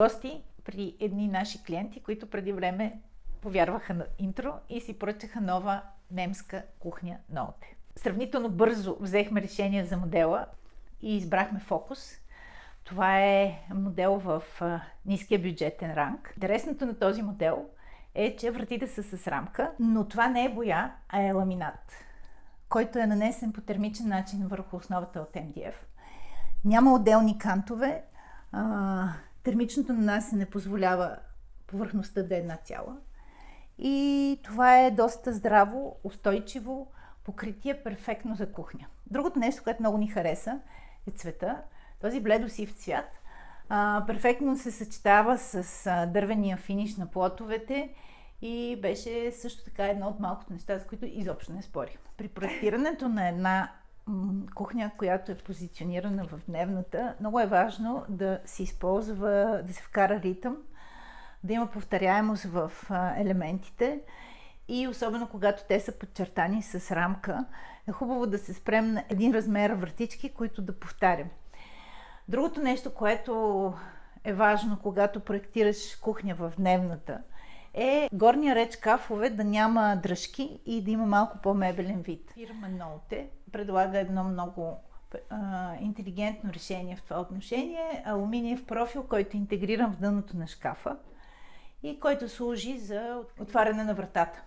гости при едни наши клиенти, които преди време повярваха на интро и си поръчаха нова немска кухня Ноте. Сравнително бързо взехме решение за модела и избрахме Фокус. Това е модел в ниския бюджетен ранг. Интересното на този модел е, че вратите са с рамка, но това не е боя, а е ламинат, който е нанесен по термичен начин върху основата от MDF. Няма отделни кантове. Термичното нанасене позволява повърхността да е една цяла. И това е доста здраво, устойчиво покритие, перфектно за кухня. Другото нещо, което много ни хареса, е цвета. Този бледосив цвят перфектно се съчетава с дървения финиш на плотовете и беше също така едно от малкото неща, с които изобщо не спорих. При проектирането на една кухня, която е позиционирана в дневната, много е важно да се използва, да се вкара ритъм, да има повторяемост в елементите и особено когато те са подчертани с рамка, е хубаво да се спрем на един размер вратички, които да повтарям. Другото нещо, което е важно, когато проектираш кухня в дневната, е горния ред шкафове да няма дръжки и да има малко по-мебелен вид. Фирма Ноте предлага едно много интелигентно решение в това отношение. Алуминиев профил, който е интегриран в дъното на шкафа и който служи за отваряне на вратата.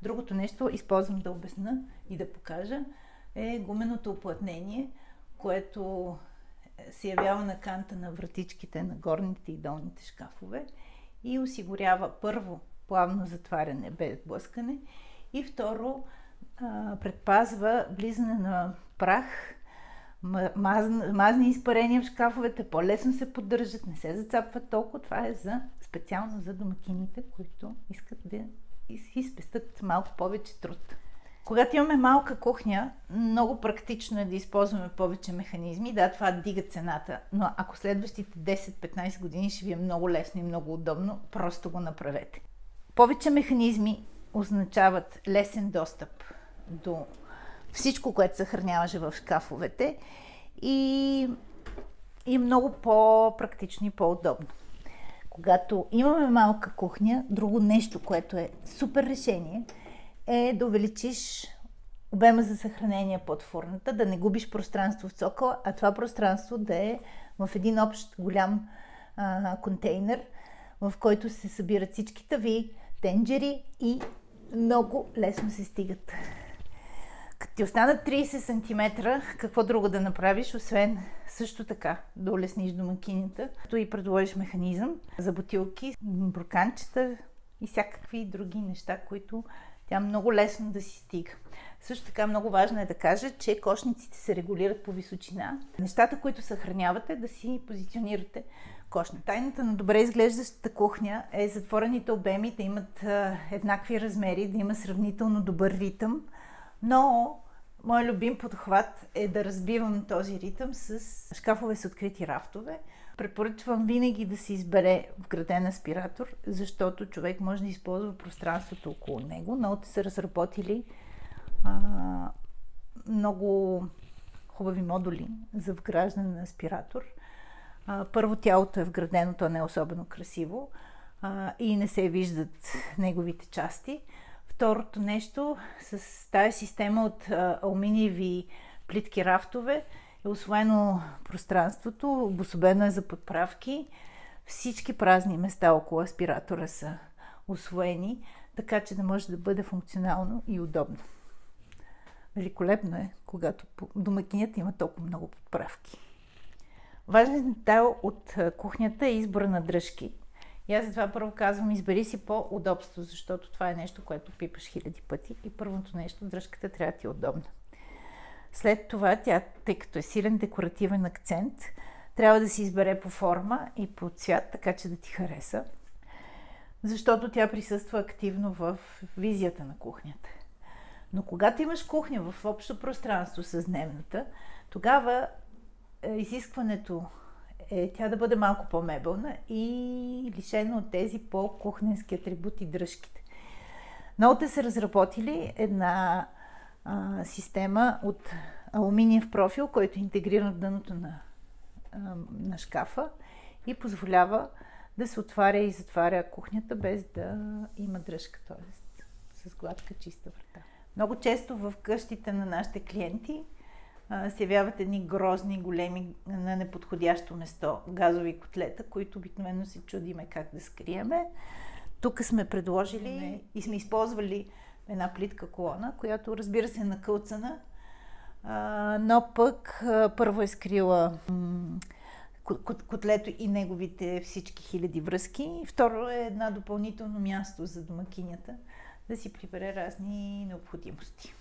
Другото нещо, използвам да обясня и да покажа, е гуменото уплътнение, което се явява на канта на вратичките на горните и долните шкафове и осигурява първо плавно затваряне без блъскане и второ предпазва влизане на прах, мазни изпарения в шкафовете, по-лесно се поддържат, не се зацапват толкова. Това е специално за домакините, които искат да си спестят малко повече труд. Когато имаме малка кухня, много практично е да използваме повече механизми. Да, това дига цената, но ако следващите 10-15 години ще ви е много лесно и много удобно, просто го направете. Повече механизми означават лесен достъп до всичко, което съхраняваше в шкафовете и много по-практично и по-удобно. Когато имаме малка кухня, друго нещо, което е супер решение, е да увеличиш обема за съхранение под фурната, да не губиш пространство в цокъла, а това пространство да е в един общ голям контейнер, в който се събират всичките ви тенджери и много лесно се стигат. Като ти останат 30 см, какво друго да направиш, освен също така да улесниш домакинята, като и предложиш механизъм за бутилки, броканчета и всякакви други неща, които тя много лесно да си стига. Също така много важно е да кажа, че кошниците се регулират по височина. Нещата, които съхранявате, да си позиционирате кошна. Тайната на добре изглеждащата кухня е затворените обеми да имат еднакви размери, да има сравнително добър ритъм, но мой любим подхват е да разбивам този ритъм с шкафове с открити рафтове. Препоръчвам винаги да се избере вграден аспиратор, защото човек може да използва пространството около него. Ноте са разработили много хубави модули за вграждане на аспиратор. Първо, тялото е вградено, то не е особено красиво и не се виждат неговите части. Второто нещо, с тази система от алуминиеви плитки рафтове е усвоено пространството, обособено е за подправки. Всички празни места около аспиратора са усвоени, така че да може да бъде функционално и удобно. Великолепно е, когато домакинята има толкова много подправки. Важен детайл от кухнята е избора на дръжки. И аз затова първо казвам, избери си по удобство, защото това е нещо, което пипаш хиляди пъти и първото нещо, дръжката трябва да ти е удобна. След това тя, тъй като е силен декоративен акцент, трябва да се избере по форма и по цвят, така че да ти хареса, защото тя присъства активно в визията на кухнята. Но когато имаш кухня в общо пространство с дневната, тогава изискването е тя да бъде малко по-мебелна и лишена от тези по-кухненски атрибути дръжките. Ноте са разработили една система от алуминиев профил, който е интегриран в дъното на шкафа и позволява да се отваря и затваря кухнята без да има дръжка, т.е. с гладка чиста врата. Много често в къщите на нашите клиенти се явяват едни грозни, големи, на неподходящо место газови котлета, които обикновено се чудиме как да скриеме. Тук сме предложили и сме използвали една плитка колона, която, разбира се, е накълцана, но пък първо е скрила котлето и неговите всички хиляди връзки. Второ е една допълнително място за домакинята да си прибере разни необходимости.